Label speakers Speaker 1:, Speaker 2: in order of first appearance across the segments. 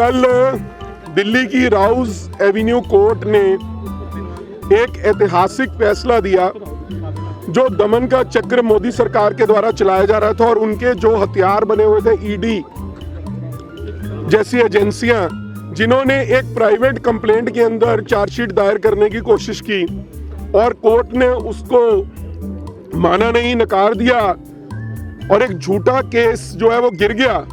Speaker 1: कल दिल्ली की Rouse Avenue court ने एक ऐतिहासिक फैसला दिया। जो दमन का चक्र मोदी सरकार के द्वारा चलाया जा रहा था और उनके जो हथियार बने हुए थे ईडी जैसी एजेंसियां, जिन्होंने एक प्राइवेट कंप्लेंट के अंदर चार्जशीट दायर करने की कोशिश की और कोर्ट ने उसको माना नहीं, नकार दिया और एक झूठा केस जो है वो गिर गया।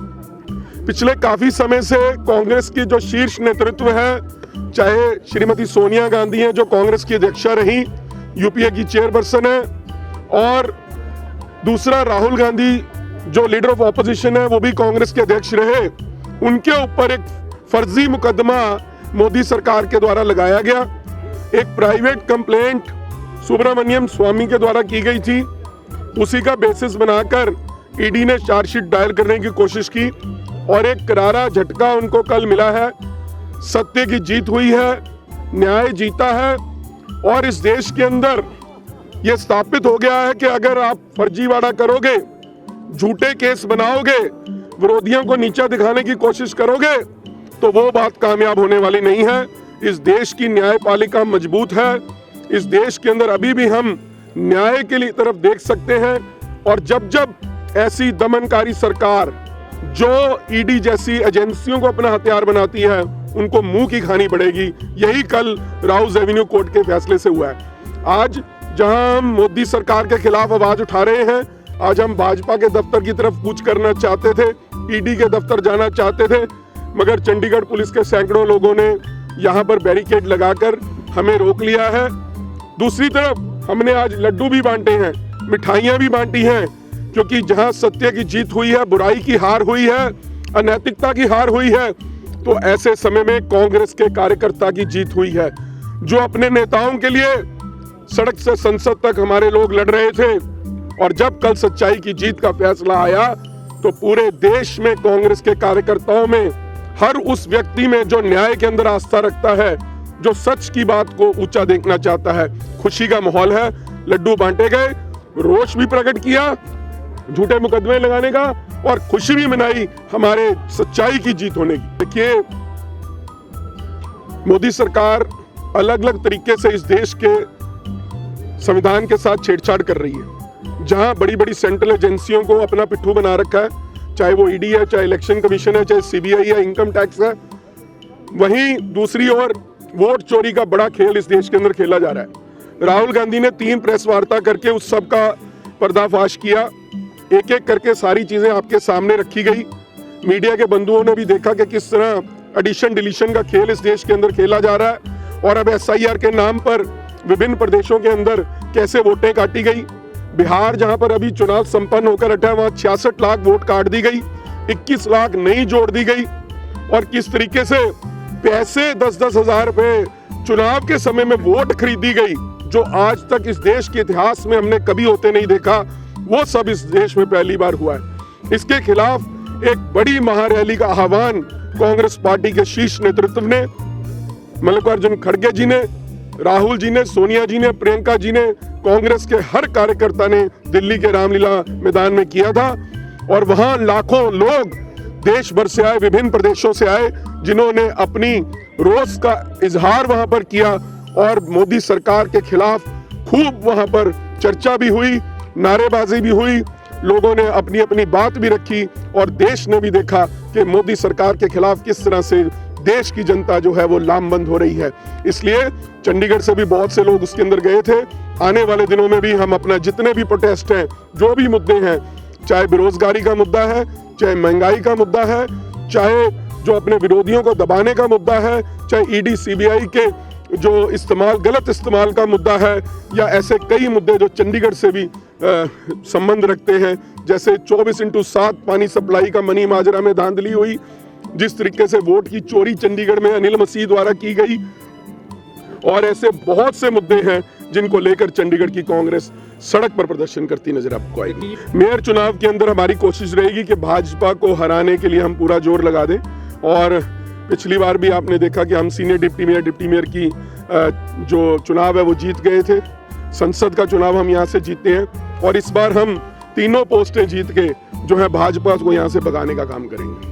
Speaker 1: पिछले काफी समय से कांग्रेस की जो शीर्ष नेतृत्व है, चाहे श्रीमती सोनिया गांधी हैं जो कांग्रेस की अध्यक्षा रही, यूपीए की चेयरपर्सन है, और दूसरा राहुल गांधी जो लीडर ऑफ ऑपोजिशन है वो भी कांग्रेस के अध्यक्ष रहे, उनके ऊपर एक फर्जी मुकदमा मोदी सरकार के द्वारा लगाया गया। एक प्राइवेट कंप्लेंट सुब्रमण्यम स्वामी के द्वारा की गई थी, उसी का बेसिस बनाकर ईडी ने चार्जशीट दायर करने की कोशिश की और एक करारा झटका उनको कल मिला है। सत्य की जीत हुई है, न्याय जीता है और इस देश के अंदर यह स्थापित हो गया है कि अगर आप फर्जीवाड़ा करोगे, झूठे केस बनाओगे, विरोधियों को नीचा दिखाने की कोशिश करोगे तो वो बात कामयाब होने वाली नहीं है। इस देश की न्यायपालिका मजबूत है, इस देश के अंदर अभी भी हम न्याय के लिए तरफ देख सकते हैं और जब जब ऐसी दमनकारी सरकार जो ईडी जैसी एजेंसियों को अपना हथियार बनाती है, उनको मुंह की खानी पड़ेगी। यही कल राउज एवेन्यू कोर्ट के फैसले से हुआ है। आज जहां हम मोदी सरकार के खिलाफ आवाज उठा रहे हैं, आज हम भाजपा के दफ्तर की तरफ कूच करना चाहते थे, ईडी के दफ्तर जाना चाहते थे, मगर चंडीगढ़ पुलिस के सैकड़ों लोगों ने यहाँ पर बैरिकेड लगाकर हमें रोक लिया है। दूसरी तरफ हमने आज लड्डू भी बांटे हैं, मिठाइयां भी बांटी हैं, क्योंकि जहां सत्य की जीत हुई है, बुराई की हार हुई है, अनैतिकता की हार हुई है, तो ऐसे समय में कांग्रेस के कार्यकर्ता की जीत हुई है, जो अपने नेताओं के लिए सड़क से संसद तक हमारे लोग लड़ रहे थे। और जब कल सच्चाई की जीत का फैसला आया तो पूरे देश में कांग्रेस के कार्यकर्ताओं में, हर उस व्यक्ति में जो न्याय के अंदर आस्था रखता है, जो सच की बात को ऊंचा देखना चाहता है, खुशी का माहौल है। लड्डू बांटे गए, रोष भी प्रकट किया झूठे मुकदमे लगाने का और खुशी भी मनाई हमारे सच्चाई की जीत होने की। देखिए, मोदी सरकार अलग अलग तरीके से इस देश के संविधान के साथ छेड़छाड़ कर रही है। जहां बड़ी बड़ी सेंट्रल एजेंसियों को अपना पिट्ठू बना रखा है, चाहे वो ईडी है, चाहे इलेक्शन कमीशन है, चाहे सीबीआई है, इनकम टैक्स है, वहीं दूसरी ओर वोट चोरी का बड़ा खेल इस देश के अंदर खेला जा रहा है। राहुल गांधी ने 3 प्रेस वार्ता करके उस सब का पर्दाफाश किया, एक एक करके सारी चीजें आपके सामने रखी गई। मीडिया के बंधुओं ने भी देखा कि किस तरह एडिशन डिलीशन का खेल इस देश के अंदर खेला जा रहा है और अब एसआईआर के नाम पर विभिन्न प्रदेशों के अंदर कैसे वोटें काटी गई। बिहार जहां पर अभी चुनाव संपन्न होकर हटा है, वहां 66 लाख वोट काट दी गई, 21 लाख नई जोड़ दी गई और किस तरीके से पैसे 10-10 हजार रुपए चुनाव के समय में वोट खरीदी गई, जो आज तक इस देश के इतिहास में हमने कभी होते नहीं देखा, वो सब इस देश में पहली बार हुआ है। इसके खिलाफ एक बड़ी महारैली का आह्वान कांग्रेस पार्टी के शीर्ष नेतृत्व ने, मल्लिकार्जुन खड़गे जी ने, राहुल जी ने, सोनिया जी ने, प्रियंका जी ने, कांग्रेस के हर कार्यकर्ता ने दिल्ली के रामलीला मैदान में किया था और वहां लाखों लोग देश भर से आए, विभिन्न प्रदेशों से आए, जिन्होंने अपनी रोष का इजहार वहां पर किया और मोदी सरकार के खिलाफ खूब वहां पर चर्चा भी हुई, नारेबाजी भी हुई, लोगों ने अपनी अपनी बात भी रखी और देश ने भी देखा कि मोदी सरकार के खिलाफ किस तरह से देश की जनता जो है वो लामबंद हो रही है। इसलिए चंडीगढ़ से भी बहुत से लोग उसके अंदर गए थे। आने वाले दिनों में भी हम अपना जितने भी प्रोटेस्ट हैं, जो भी मुद्दे हैं, चाहे बेरोजगारी का मुद्दा है, चाहे महंगाई का मुद्दा है, चाहे जो अपने विरोधियों को दबाने का मुद्दा है, चाहे ईडी सीबीआई के जो गलत इस्तेमाल का मुद्दा है, या ऐसे कई मुद्दे जो चंडीगढ़ से भी संबंध रखते हैं, जैसे 24/7 पानी सप्लाई का मनी माजरा में धांधली हुई, जिस तरीके से वोट की चोरी चंडीगढ़ में अनिल मसीह द्वारा की गई, और ऐसे बहुत से मुद्दे हैं जिनको लेकर चंडीगढ़ की कांग्रेस सड़क पर प्रदर्शन करती नजर आपको आएगी। मेयर चुनाव के अंदर हमारी कोशिश रहेगी कि भाजपा को हराने के लिए हम पूरा जोर लगा दें और पिछली बार भी आपने देखा कि हम सीनियर डिप्टी मेयर की जो चुनाव है वो जीत गए थे। संसद का चुनाव हम यहाँ से जीते हैं और इस बार हम तीनों पोस्टें जीत के जो है भाजपा को यहाँ से भगाने का काम करेंगे।